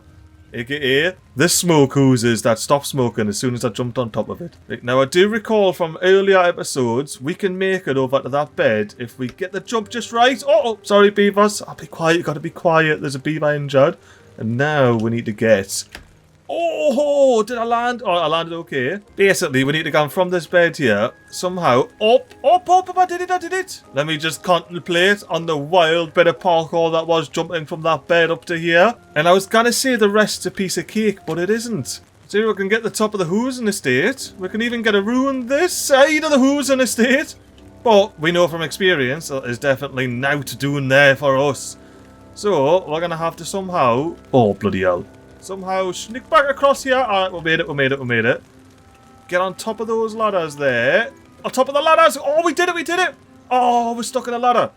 AKA the smoke hooses that stopped smoking as soon as I jumped on top of it. Right, now, I do recall from earlier episodes, we can make it over to that bed if we get the jump just right. Oh, sorry, beavers. I'll be quiet. You've got to be quiet. There's a beaver injured. And now we need to get... Oh, did I land? Oh, I landed okay. Basically, we need to go from this bed here, somehow, up, I did it. Let me just contemplate on the wild bit of parkour that was jumping from that bed up to here. And I was going to say the rest's a piece of cake, but it isn't. See, we can get the top of the Housing Estate. We can even get around this side of the Housing Estate. But we know from experience that there's definitely naught doing there for us. So, we're going to have to somehow... Oh, bloody hell. Somehow sneak back across here. Alright, we made it. Get on top of those ladders there. On top of the ladders. Oh, we did it. Oh, we're stuck in a ladder.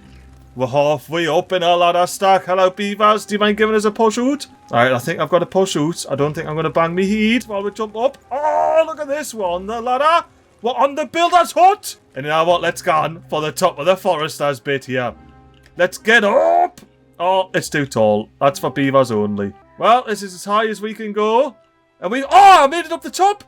We're halfway up in our ladder stack. Hello, beavers. Do you mind giving us a push out? Alright, I think I've got a push out. I don't think I'm going to bang me heat while we jump up. Oh, look at this. We're on the ladder. We're on the builder's hut. And you know what? Let's go on for the top of the forester's bit here. Let's get up. Oh, it's too tall. That's for beavers only. Well, this is as high as we can go. And we... Oh, I made it up the top.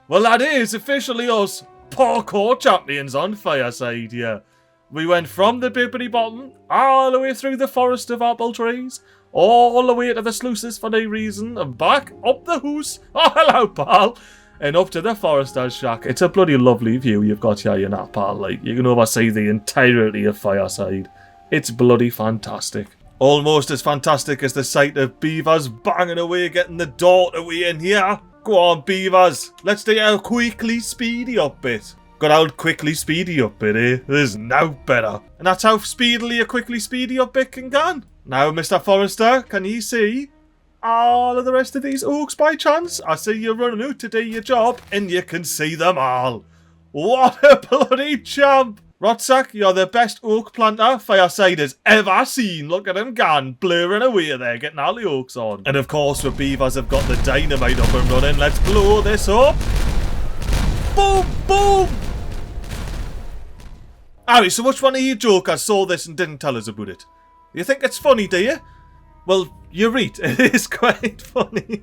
Well, that is officially us parkour champions on Fireside here. We went from the bippity bottom all the way through the forest of apple trees, all the way to the sluices for no reason, and back up the house. Oh, hello, pal. And up to the forester's shack. It's a bloody lovely view you've got here, you know, pal. Like, you can oversee the entirety of Fireside. It's bloody fantastic. Almost as fantastic as the sight of beavers banging away getting the door away in here. Go on, beavers. Let's do our quickly speedy up bit. Got out quickly speedy up bit, eh? There's no better. And that's how speedily a quickly speedy up bit can go. Now, Mr. Forester, can you see all of the rest of these oaks by chance? I see you running out to do your job, and you can see them all. What a bloody champ! Rotsack, you're the best oak planter Fireside has ever seen. Look at him gone, blurring away there, getting all the oaks on. And of course, the beavers have got the dynamite up and running. Let's blow this up. Boom, boom. Alright, so which one of you jokers saw this and didn't tell us about it? You think it's funny, do you? Well, you're right. It is quite funny.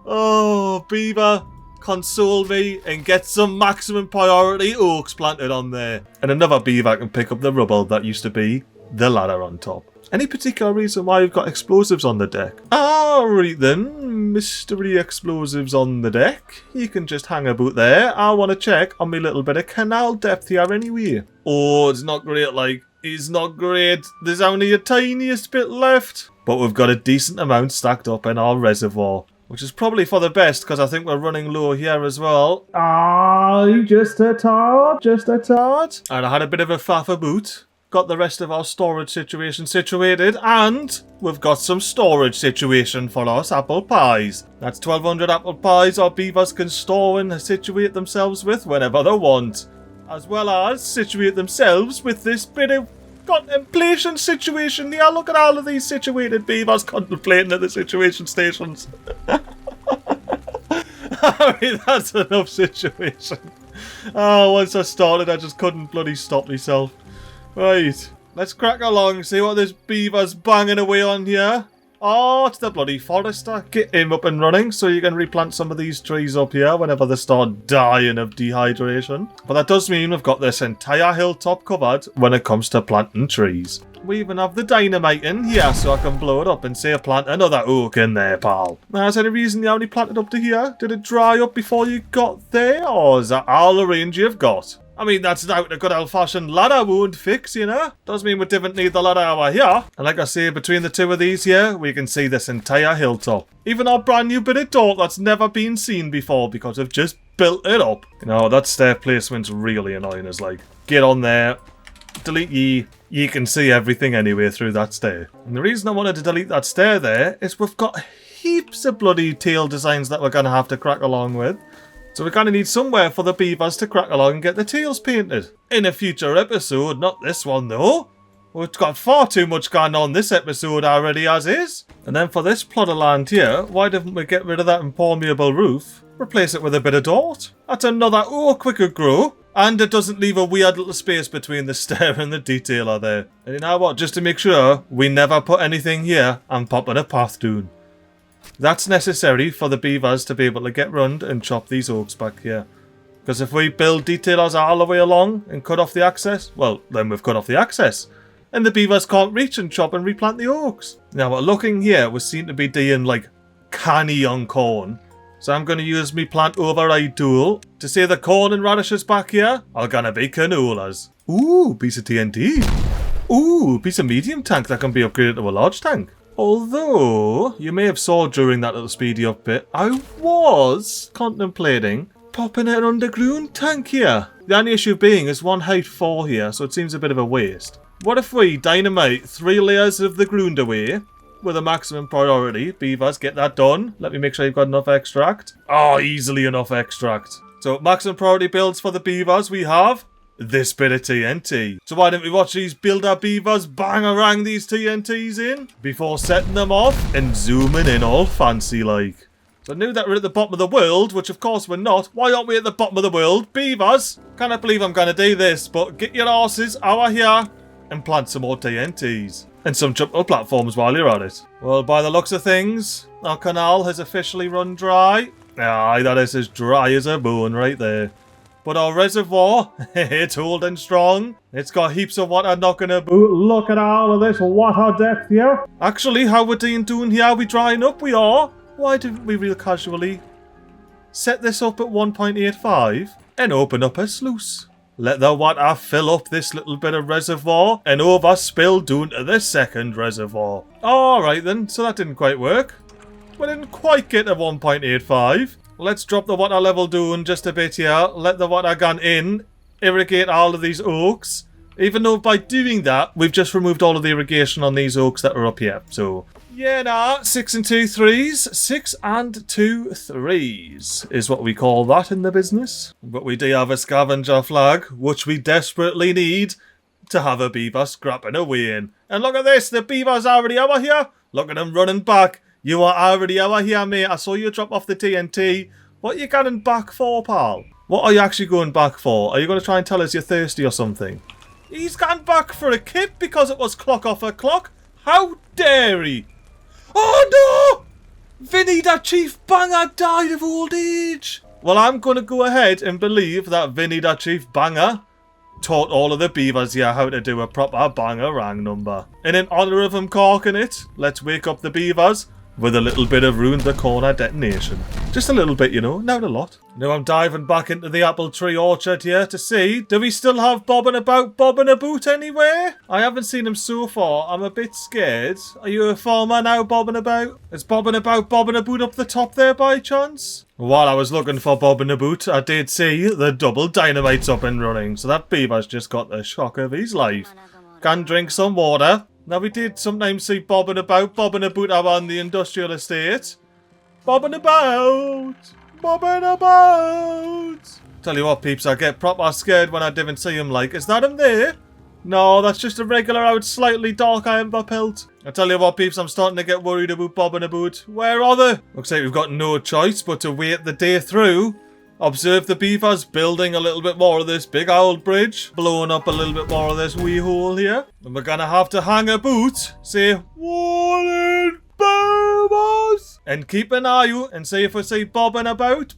Oh, beaver. Console me and get some maximum priority oaks planted on there. And another beaver can pick up the rubble that used to be the ladder on top. Any particular reason why you've got explosives on the deck? Alright then, mystery explosives on the deck. You can just hang about there. I want to check on my little bit of canal depth here anyway. Oh, it's not great, like, it's not great. There's only a tiniest bit left. But we've got a decent amount stacked up in our reservoir. Which is probably for the best, because I think we're running low here as well. Just a tad, just a tad. And I had a bit of a faff aboot. Got the rest of our storage situation situated, and we've got some storage situation for us apple pies. That's 1,200 apple pies our beavers can store and situate themselves with whenever they want. As well as situate themselves with this bit of contemplation situation here. Look at all of these situated beavers contemplating at the situation stations. I mean, that's enough situation. Oh, once I started, I just couldn't bloody stop myself. Right, let's crack along, see what this beaver's banging away on here. Oh, it's the bloody forester. Get him up and running so you can replant some of these trees up here whenever they start dying of dehydration. But that does mean we've got this entire hilltop covered when it comes to planting trees. We even have the dynamite in here so I can blow it up and say plant another oak in there, pal. Now, is there any reason you only planted up to here? Did it dry up before you got there, or is that all the range you've got? I mean, that's out a good old-fashioned ladder won't fix, you know? Does mean we didn't need the ladder over here. And like I say, between the two of these here, we can see this entire hilltop. Even our brand new bit of dirt that's never been seen before because we've just built it up. You know, that stair placement's really annoying. It's like, get on there, delete ye. You can see everything anyway through that stair. And the reason I wanted to delete that stair there is we've got heaps of bloody tail designs that we're going to have to crack along with. So we're going to need somewhere for the beavers to crack along and get the tails painted. In a future episode, not this one though. We've got far too much going on this episode already as is. And then for this plot of land here, why didn't we get rid of that impermeable roof? Replace it with a bit of dirt. That's another quicker grow. And it doesn't leave a weird little space between the stair and the detailer there. And you know what, just to make sure we never put anything here, I'm popping a path down. That's necessary for the beavers to be able to get round and chop these oaks back here. Because if we build detailers all the way along and cut off the access, well, then we've cut off the access. And the beavers can't reach and chop and replant the oaks. Now, we're looking here, we seem to be doing like canny on corn. So I'm going to use me plant override tool to say the corn and radishes back here are going to be canolas. Ooh, piece of TNT. Ooh, piece of medium tank that can be upgraded to a large tank. Although, you may have saw during that little speedy up bit, I was contemplating popping an underground tank here. The only issue being is one height 4 here, so it seems a bit of a waste. What if we dynamite 3 layers of the ground away with a maximum priority? Beavers, get that done. Let me make sure you've got enough extract. Oh, easily enough extract. So maximum priority builds for the beavers we have this bit of TNT. So why don't we watch these builder beavers bang around these TNTs in before setting them off and zooming in all fancy like. So I knew that we're at the bottom of the world, which of course we're not. Why aren't we at the bottom of the world? Beavers! Cannot believe I'm going to do this, but get your asses over here and plant some more TNTs. And some jump-up platforms while you're at it. Well, by the looks of things, our canal has officially run dry. Aye, that is as dry as a bone right there. But our reservoir, it's holding strong. It's got heaps of water knocking about. Look at all of this water depth here. Actually, how we're doing here, are we drying up? We are. Why didn't we real casually set this up at 1.85 and open up a sluice? Let the water fill up this little bit of reservoir and overspill down to the second reservoir. Alright then, so that didn't quite work. We didn't quite get to 1.85. Let's drop the water level down just a bit here. Let the water gun in. Irrigate all of these oaks. Even though by doing that, we've just removed all of the irrigation on these oaks that are up here. So, yeah, nah, 6 and 2 threes. 6 and 2 threes is what we call that in the business. But we do have a scavenger flag, which we desperately need to have a beaver scrapping away in. And look at this, the beaver's already over here. Look at him running back. You are already over here, mate. I saw you drop off the TNT. What are you going back for, pal? What are you actually going back for? Are you going to try and tell us you're thirsty or something? He's gone back for a kip because it was clock off a clock. How dare he? Oh no! Vinny, that chief banger, died of old age. Well, I'm going to go ahead and believe that Vinny, that chief banger, taught all of the beavers here how to do a proper bangerang number. And in honour of him corking it, let's wake up the beavers with a little bit of ruined the corner detonation. Just a little bit, you know, not a lot. Now I'm diving back into the apple tree orchard here to see, do we still have Bob and Aboot anywhere? I haven't seen him so far. I'm a bit scared. Are you a farmer now, Bob and About? Is Bob and Aboot up the top there by chance? While I was looking for Bob and Aboot, I did see the double dynamites up and running. So that beaver's just got the shock of his life. Can drink some water. Now we did sometimes see Bob and Aboot are on the industrial estate. Bob and About! Bob and About! Tell you what, peeps, I get proper scared when I didn't see him, like. Is that him there? No, that's just a regular out slightly darker Emberpelt. I tell you what, peeps, I'm starting to get worried about Bob and Aboot. Where are they? Looks like we've got no choice but to wait the day through. Observe the beavers building a little bit more of this big old bridge, blowing up a little bit more of this wee hole here. And we're gonna have to hang a boot, say, "Warning, beavers!" and keep an eye out and see if we see Bob and Aboot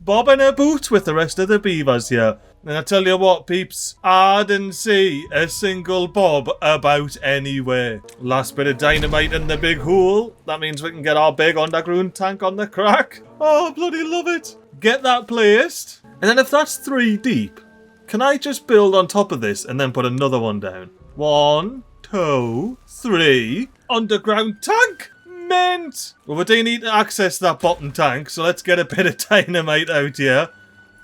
with the rest of the beavers here. And I tell you what, peeps, I didn't see a single Bob about anywhere. Last bit of dynamite in the big hole. That means we can get our big underground tank on the crack. Oh, bloody love it. Get that placed. And then if that's 3 deep, can I just build on top of this and then put another one down? 1, 2, 3. Underground tank. Mint. Well, we do need to access that bottom tank, so let's get a bit of dynamite out here.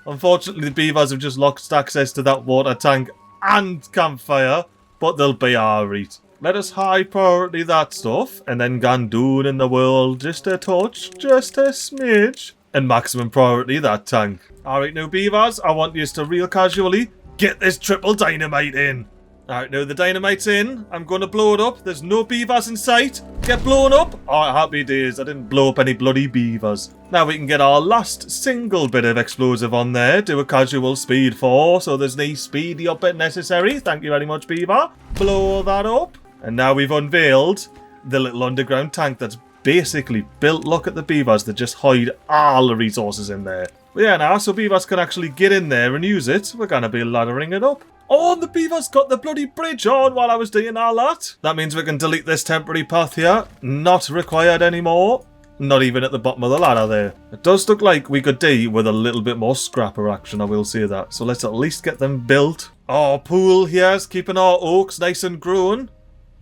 Unfortunately, the beavers have just lost access to that water tank and campfire, but they'll be alright. Let us high priority that stuff, and then go down in the world just a touch, just a smidge, and maximum priority that tank. Alright now, beavers, I want you to real casually get this triple dynamite in. Alright, now the dynamite's in. I'm going to blow it up. There's no beavers in sight. Get blown up. Alright, happy days. I didn't blow up any bloody beavers. Now we can get our last single bit of explosive on there. Do a casual speed 4, so there's no speedy up bit necessary. Thank you very much, beaver. Blow that up. And now we've unveiled the little underground tank that's basically built. Look at the beavers. They just hide all the resources in there. But yeah, now, so beavers can actually get in there and use it. We're going to be laddering it up. Oh, and the beavers got the bloody bridge on while I was doing all that. That means we can delete this temporary path here. Not required anymore. Not even at the bottom of the ladder there. It does look like we could do with a little bit more scrapper action, I will say that. So let's at least get them built. Our pool here's keeping our oaks nice and grown.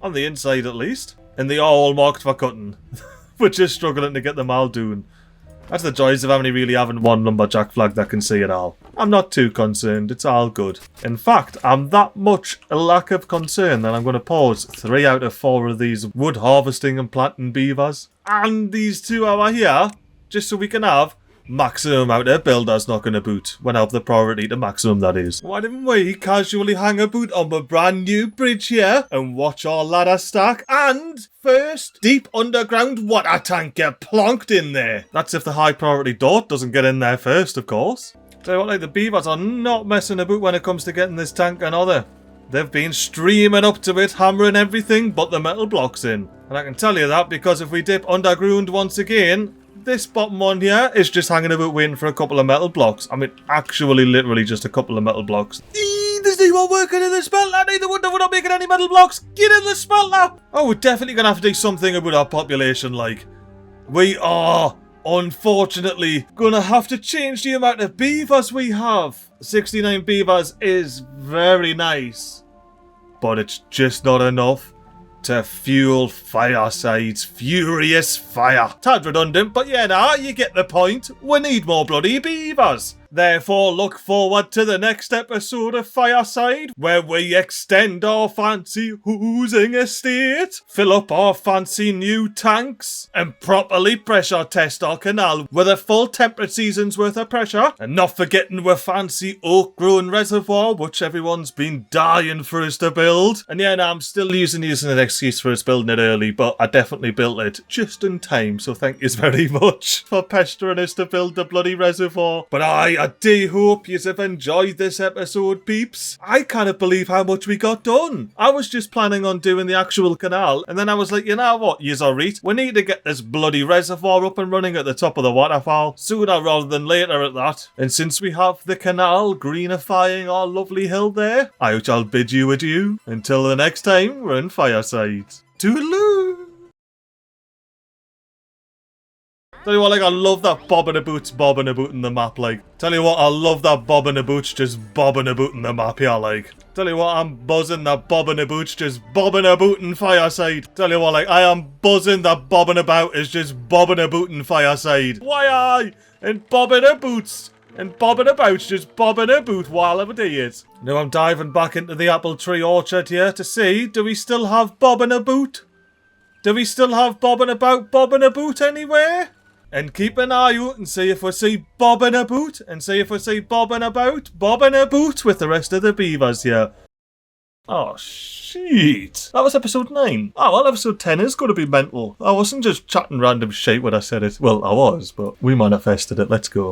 On the inside at least. And they are all marked for cutting. We're just struggling to get them all doing. That's the joys of only really having one lumberjack flag that can see it all. I'm not too concerned, it's all good. In fact, I'm that much a lack of concern that I'm going to pause 3 out of 4 of these wood harvesting and planting beavers. And these 2 over here, just so we can have maximum out of builders knocking a boot. When I have the priority to maximum, that is. Why didn't we casually hang a boot on the brand new bridge here and watch our ladder stack and first deep underground water tank get plonked in there? That's if the high priority dot doesn't get in there first, of course. Tell you what, like, the beavers are not messing about when it comes to getting this tank and other. They've been streaming up to it, hammering everything but the metal blocks in. And I can tell you that because if we dip underground once again, this bottom one here is just hanging about waiting for a couple of metal blocks. I mean, actually, literally just a couple of metal blocks. There's no one working in the smelter. Neither one, we're not making any metal blocks. Get in the smelter. Oh, we're definitely going to have to do something about our population, like. We are, unfortunately, going to have to change the amount of beavers we have. 69 beavers is very nice, but it's just not enough to fuel Fireside's furious fire. Tad redundant, but yeah, nah, you get the point. We need more bloody beavers. Therefore, look forward to the next episode of Fireside, where we extend our fancy housing estate, fill up our fancy new tanks, and properly pressure test our canal with a full temperate season's worth of pressure, and not forgetting our fancy oak-grown reservoir, which everyone's been dying for us to build. And yeah, now I'm still using an excuse for us building it early, but I definitely built it just in time, so thank you very much for pestering us to build the bloody reservoir. But I do hope you have enjoyed this episode, peeps. I can't believe how much we got done. I was just planning on doing the actual canal, and then I was like, you know what, yous are right. We need to get this bloody reservoir up and running at the top of the waterfall, sooner rather than later at that. And since we have the canal greenifying our lovely hill there, I shall bid you adieu. Until the next time, we're in Fireside. Toodaloo! Tell you what, like, I love that bobbing aboot's bobbing about in the map, like. Tell you what, I love that bobbing aboot's just bobbing about in the map here, like. Tell you what, I'm buzzing that bobbing aboot's just bobbing about in Fireside. Tell you what, like, I am buzzing that bobbing about is just bobbing about in Fireside. Why I? And bobbing aboots. And bobbing about's just bobbing about while I'm doing it. Now I'm diving back into the apple tree orchard here to see, do we still have bobbing about? Do we still have bobbing about anywhere? And keep an eye out and see if we see bobbing about, and see if we see bobbing about with the rest of the beavers here. Oh, shit. That was episode 9. Oh, well, episode 10 is going to be mental. I wasn't just chatting random shit when I said it. Well, I was, but we manifested it. Let's go.